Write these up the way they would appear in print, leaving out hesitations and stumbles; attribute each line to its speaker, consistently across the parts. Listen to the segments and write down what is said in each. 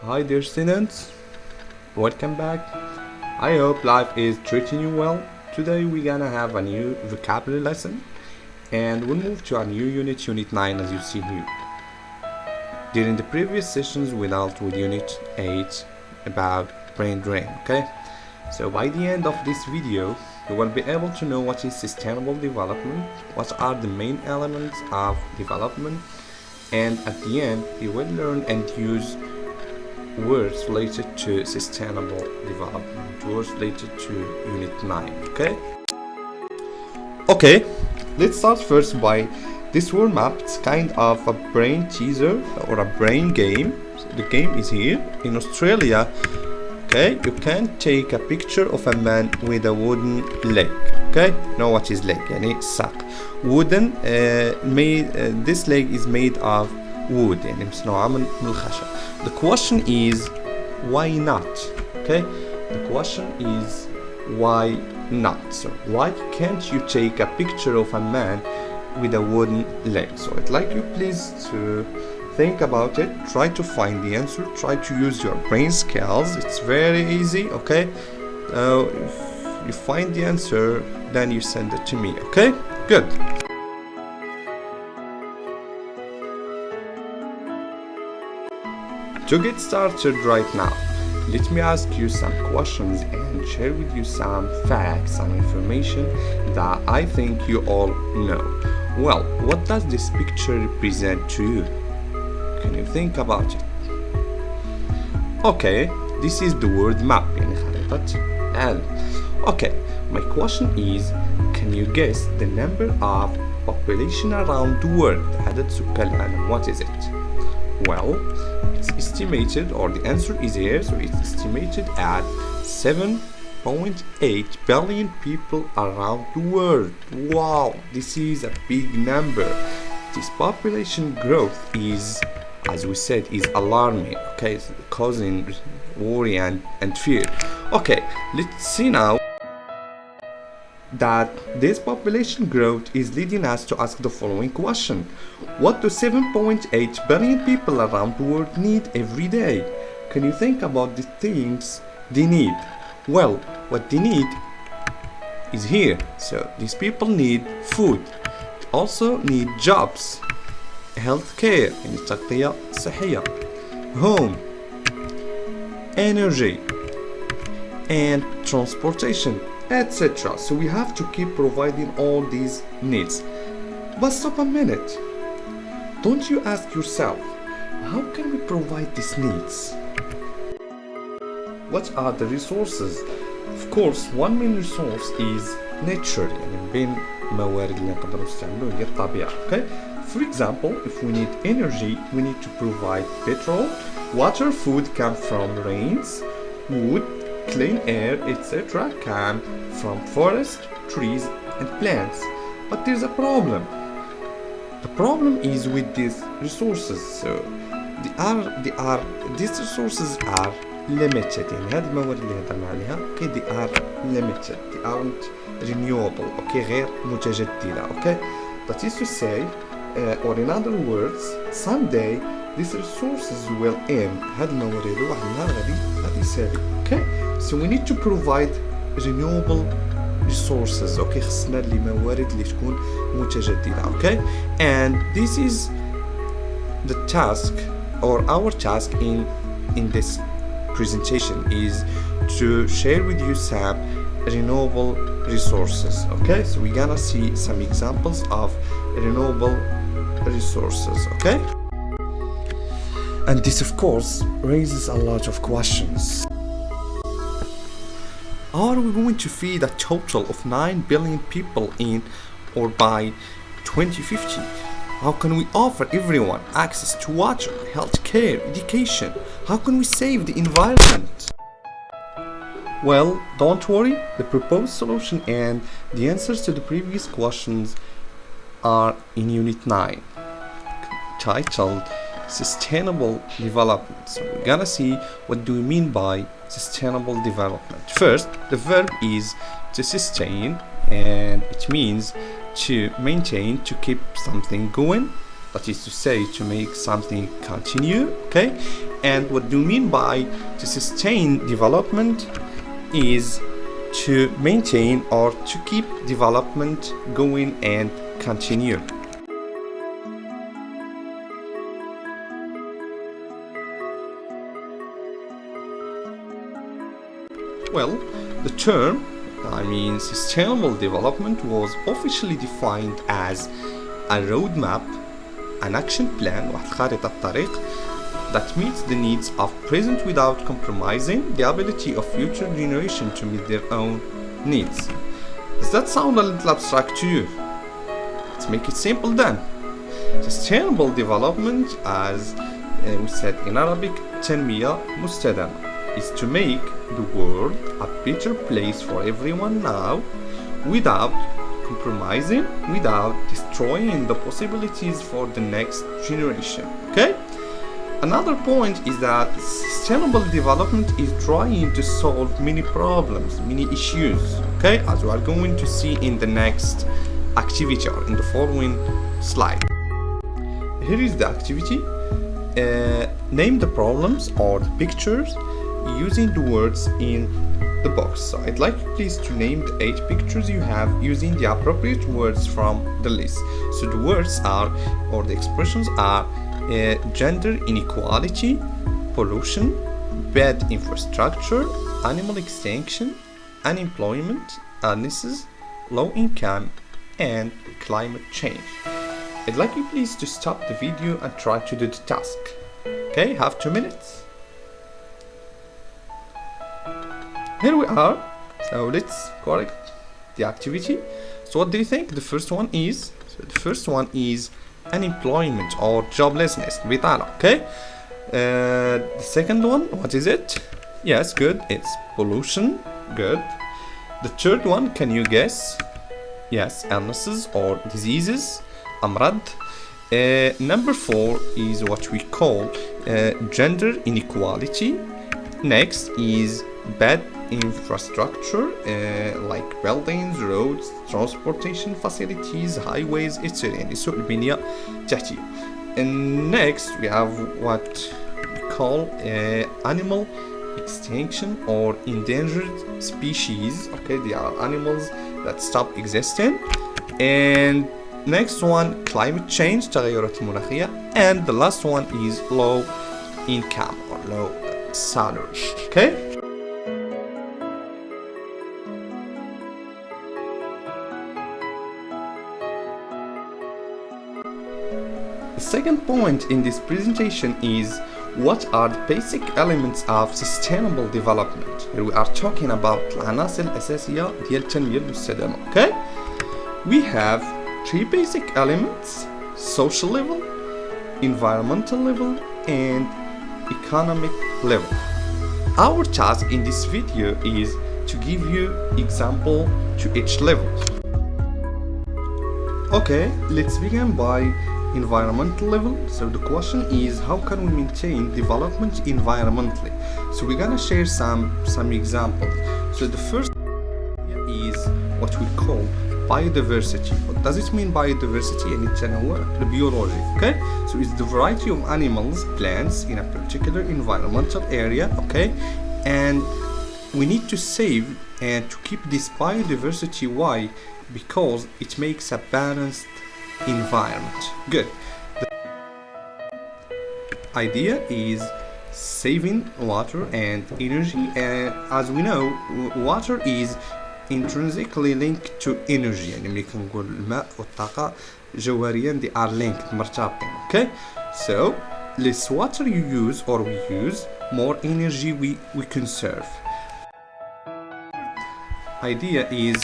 Speaker 1: Hi dear students, welcome back. I hope life is treating you well. Today we're gonna have a new vocabulary lesson and we'll move to a new unit, Unit 9 as you see here. During the previous sessions we dealt with Unit 8 about brain drain, okay? So by the end of this video you will be able to know what is sustainable development, what are the main elements of development, and at the end you will learn and use words related to sustainable development, words related to Unit 9, okay? Okay, let's start first by this word map. It's kind of a brain teaser or a brain game. So the game is here. In Australia, okay, you can take a picture of a man with a wooden leg. Okay, know what is leg? يعني ساق. Wooden this leg is made of wood, يعني مصنوعة من الخشب. The question is why not? Okay, the question is why not? So why can't you take a picture of a man with a wooden leg? So I'd like you please to think about it, try to find the answer, try to use your brain skills. It's very easy, okay? If you find the answer, then you send it to me, okay? Good. To get started right now, let me ask you some questions and share with you some facts, some information that I think you all know. Well, what does this picture represent to you? Can you think about it? Okay, this is the word map, يعني خريطة عالم. Okay, my question is, can you guess the number of population around the world? عدد سكان العالم. What is it? Well, it's estimated, or the answer is here, so it's estimated at 7.8 billion people around the world. Wow, this is a big number. This population growth is, as we said, is alarming, okay, it's causing worry and fear. Okay, let's see now that this population growth is leading us to ask the following question. What do 7.8 billion people around the world need every day? Can you think about the things they need? Well, what they need is here. So these people need food. They also need jobs, healthcare, يعني تغطية صحية, home, energy, and transportation, etc. So we have to keep providing all these needs. But stop a minute. Don't you ask yourself, how can we provide these needs? What are the resources? Of course, one main resource is nature, يعني من بين الموارد اللي نقدروا نستعملوها هي الطبيعة. Okay? For example, if we need energy, we need to provide petrol, water, food come from rains, wood, clean air, etc. come from forest, trees, and plants. But there's a problem. The problem is with these resources. So these resources are limited. يعني هذه الموارد اللي هضرنا عليها, okay, they are limited. They aren't renewable. Okay, غير متجددة. Okay, that is to say, or in other words, someday these resources will end. هاد الموارد واحد النهار غادي يسالي. Okay, so we need to provide renewable resources. Okay, خصنا لي موارد اللي تكون متجددة. Okay, and this is the task, or our task in this presentation is to share with you some renewable resources. Okay, so we're gonna see some examples of renewable resources. Okay, and this of course raises a lot of questions. Are we going to feed a total of 9 billion people in or by 2050? How can we offer everyone access to water, healthcare, education? How can we save the environment? Well, don't worry, the proposed solution and the answers to the previous questions are in Unit 9, titled Sustainable Development. So we're gonna see what do we mean by sustainable development. First, the verb is to sustain, and it means to maintain, to keep something going, that is to say, to make something continue, okay? And what do you mean by to sustain development is to maintain or to keep development going and continue. Well, the term, sustainable development was officially defined as a roadmap, an action plan, واحد خارطة طريق that meets the needs of present without compromising the ability of future generation to meet their own needs. Does that sound a little abstract to you? Let's make it simple then. Sustainable development, as we said in Arabic, التنمية مستدامة, is to make the world a better place for everyone now without compromising, without destroying the possibilities for the next generation. Okay? Another point is that sustainable development is trying to solve many problems, many issues, okay, as we are going to see in the next activity or in the following slide. Here is the activity. Name the problems or the pictures using the words in the box. So I'd like you please to name the 8 pictures you have using the appropriate words from the list. So the words are, or the expressions are, gender inequality, pollution, bad infrastructure, animal extinction, unemployment, illnesses, low income, and climate change. I'd like you please to stop the video and try to do the task. Okay, have 2 minutes. Here we are. So let's correct the activity. So what do you think? The first one is unemployment or joblessness, بطالة. Okay. The second one, what is it? Yes, good. It's pollution. Good. The third one, can you guess? Yes, illnesses or diseases. أمراض. Number 4 is what we call gender inequality. Next is bad infrastructure, like buildings, roads, transportation facilities, highways, etc. يعني سوء البنية التحتية. And next we have what we call animal extinction or endangered species. Okay, they are animals that stop existing. And next one, climate change, تغيرات المناخية. And the last one is low income or low salary. Okay. The second point in this presentation is what are the basic elements of sustainable development. Here we are talking about العناصر الأساسية ديال التنمية المستدامة. Okay? We have 3 basic elements: social level, environmental level, and economic level. Our task in this video is to give you example to each level. Okay, let's begin by environmental level. So the question is, how can we maintain development environmentally? So we're gonna share some examples. So the first is what we call biodiversity. What does it mean biodiversity? يعني التنوع البيولوجي. Okay, so it's the variety of animals, plants in a particular environmental area. Okay, and we need to save and to keep this biodiversity. Why? Because it makes a balanced environment. Good. The idea is saving water and energy. As we know, water is intrinsically linked to energy. يعني ملي كنقول الماء والطاقة جوهريا they are linked, مرتبطين. Okay, so less water you use or we use, more energy we conserve. Idea is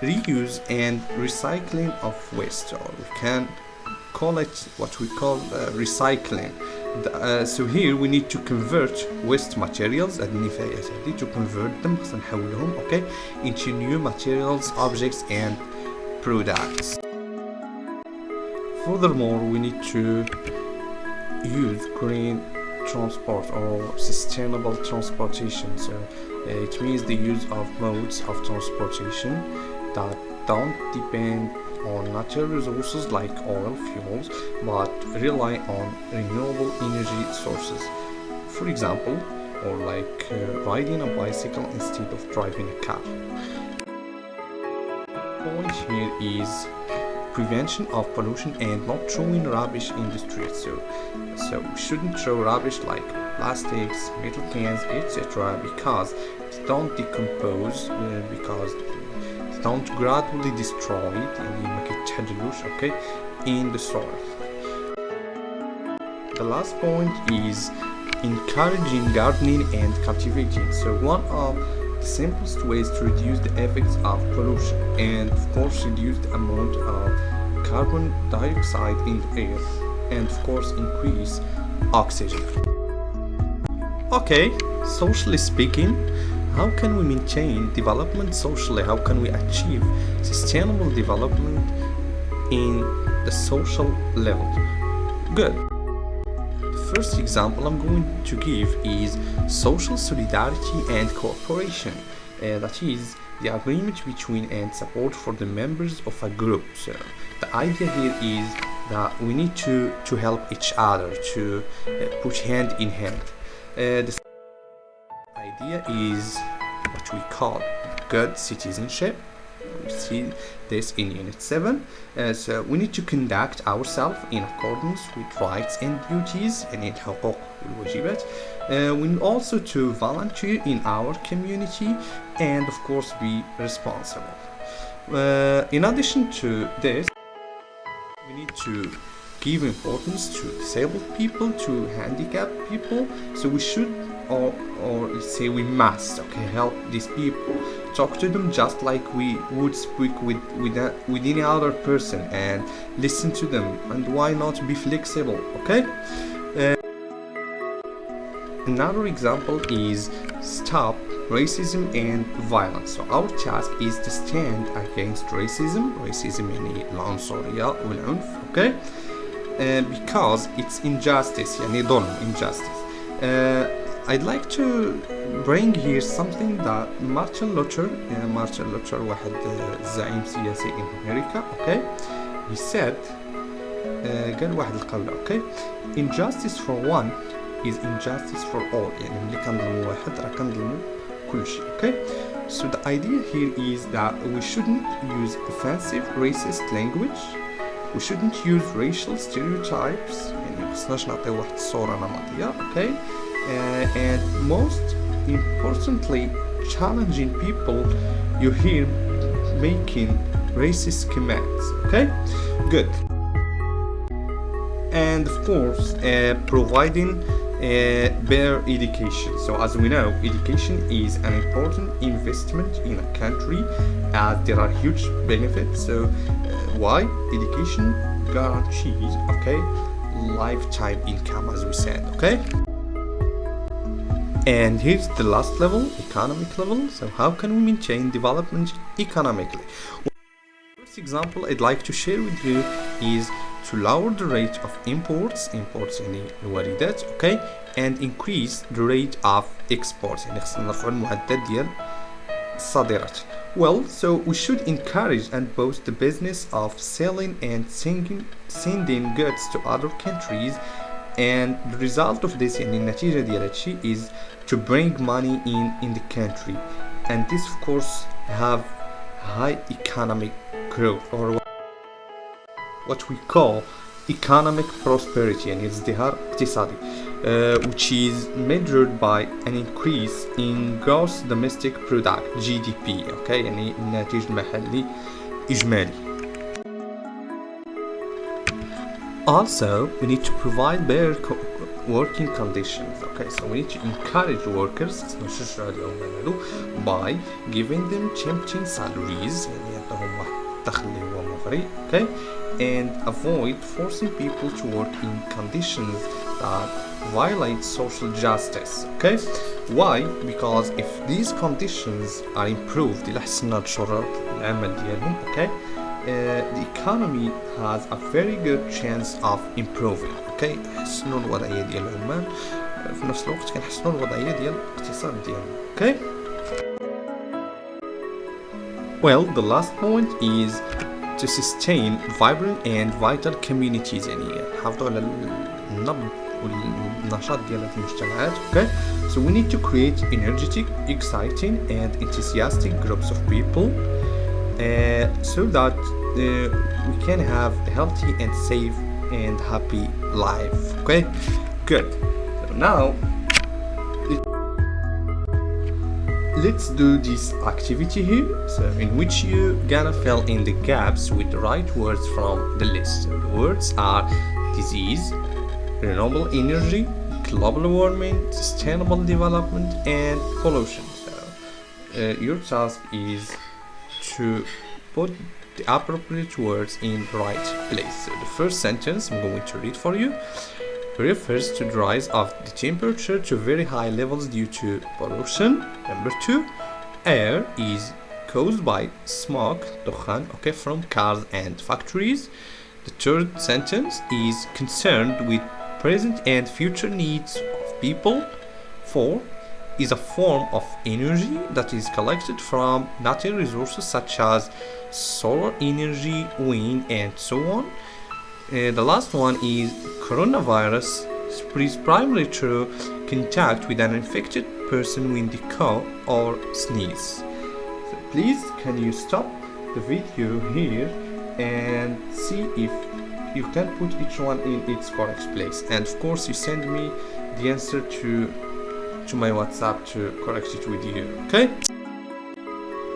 Speaker 1: reuse and recycling of waste, or we can call it what we call recycling. So here we need to convert waste materials النفايات هذه to convert them, خصنا نحولهم okay into new materials, objects and products. Furthermore, we need to use green transport or sustainable transportation. So it means the use of modes of transportation that don't depend on natural resources like oil, fuels, but rely on renewable energy sources. for example, or like riding a bicycle instead of driving a car. Point here is prevention of pollution and not throwing rubbish in the streets. So we shouldn't throw rubbish like plastics, metal cans, etc. because they don't decompose, because they don't gradually destroy it يعني ما كيتحللوش, okay, in the soil. The last point is encouraging gardening and cultivating. So one of the simplest ways to reduce the effects of pollution and of course reduce the amount of carbon dioxide in the air and of course increase oxygen. Okay, socially speaking, how can we maintain development socially? How can we achieve sustainable development in the social level? Good. First example I'm going to give is social solidarity and cooperation. That is the agreement between and support for the members of a group. So the idea here is that we need to help each other, to put hand in hand. The idea is what we call good citizenship. We see this in Unit 7. So we need to conduct ourselves in accordance with rights and duties and in حقوق والواجبات. We need also to volunteer in our community and of course be responsible. In addition to this, we need to give importance to disabled people, to handicapped people. So we should, or let's say we must, okay, help these people, talk to them just like we would speak with any other person and listen to them. And why not be flexible, okay? Another example is stop racism and violence. So our task is to stand against racism يعني العنصرية والعنف, okay? Because it's injustice, يعني ظلم, injustice. I'd like to bring here something that Martin Luther واحد زعيم سياسي in America, okay? He said قال واحد القولة, okay? Injustice for one is injustice for all. يعني ملي كنظلموا واحد راه كنظلموا كل شيء, okay? So the idea here is that we shouldn't use offensive racist language. We shouldn't use racial stereotypes. يعني مخصناش نعطيو واحد الصورة نمطية, okay? And most importantly, challenging people you hear making racist commands, okay? Good. And of course, providing better education. So as we know, education is an important investment in a country as there are huge benefits. So why? Education guarantees, okay, lifetime income, as we said, okay? And here's the last level, economic level. So how can we maintain development economically? First example I'd like to share with you is to lower the rate of imports يعني الواردات, okay, and increase the rate of exports يعني خصنا نرفعوا المعدل ديال الصادرات. Well, so we should encourage and boost the business of selling and sending goods to other countries, and the result of this يعني النتيجة ديال هادشي is to bring money in the country, and this of course have high economic growth or what we call economic prosperity يعني ازدهار اقتصادي, which is measured by an increase in gross domestic product GDP, okay, يعني الناتج المحلي إجمالي. Also, we need to provide better working conditions, okay, so we need to encourage workers by giving them tempting salaries يعني يعطوهم واحد الدخل اللي هو مغري, okay, and avoid forcing people to work in conditions that violate social justice, okay? Why? Because if these conditions are improved إلا حسنا شروط العمل ديالهم, okay, the economy has a very good chance of improving, okay? حسنوا الوضعية ديال العمال في نفس الوقت كنحسنوا الوضعية ديال الاقتصاد ديالنا, okay? Well, the last point is to sustain vibrant and vital communities يعني نحافظوا على النبض النشاط ديال هاد المجتمعات. Okay, so we need to create energetic, exciting and enthusiastic groups of people so that we can have a healthy and safe and happy life. Okay, good. So now let's do this activity here, so in which you gonna fill in the gaps with the right words from the list. So the words are disease, renewable energy, global warming, sustainable development and pollution. So your task is to put the appropriate words in the right place. So the first sentence I'm going to read for you refers to the rise of the temperature to very high levels due to pollution. Number 2, air is caused by smoke, دخان, okay, from cars and factories. The third sentence is concerned with present and future needs of people. 4 is a form of energy that is collected from natural resources such as solar energy, wind and so on. The last one is coronavirus spreads primarily through contact with an infected person when they cough or sneeze. So please can you stop the video here and see if you can put each one in its correct place, and of course you send me the answer to my WhatsApp to correct it with you. Okay,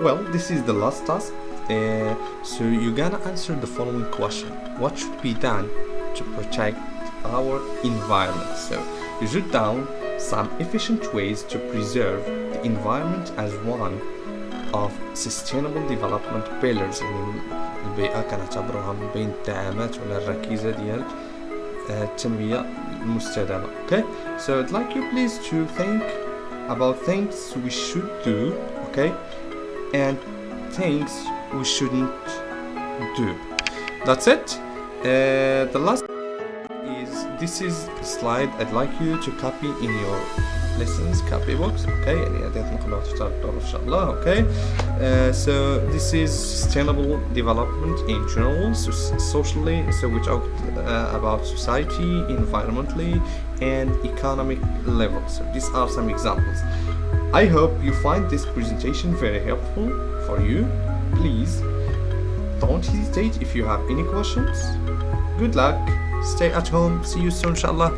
Speaker 1: well, this is the last task. So you're gonna answer the following question: what should be done to protect our environment? So you jot down some efficient ways to preserve the environment as one of sustainable development pillars. يعني البيئة كنعتبروها من بين الدعامات ولا الركيزة ديال التنمية المستدامة. Okay, so I'd like you please to think about things we should do, okay, and things we shouldn't do. That's it. The last is, this is the slide I'd like you to copy in your lessons copy box. Okay, يعني هذه نقدروا تختاروا إن شاء الله. Okay, so this is sustainable development in general, so socially. So we talked about society, environmentally, and economic level. So these are some examples. I hope you find this presentation very helpful for you. Please don't hesitate if you have any questions. Good luck. Stay at home. See you soon, inshallah.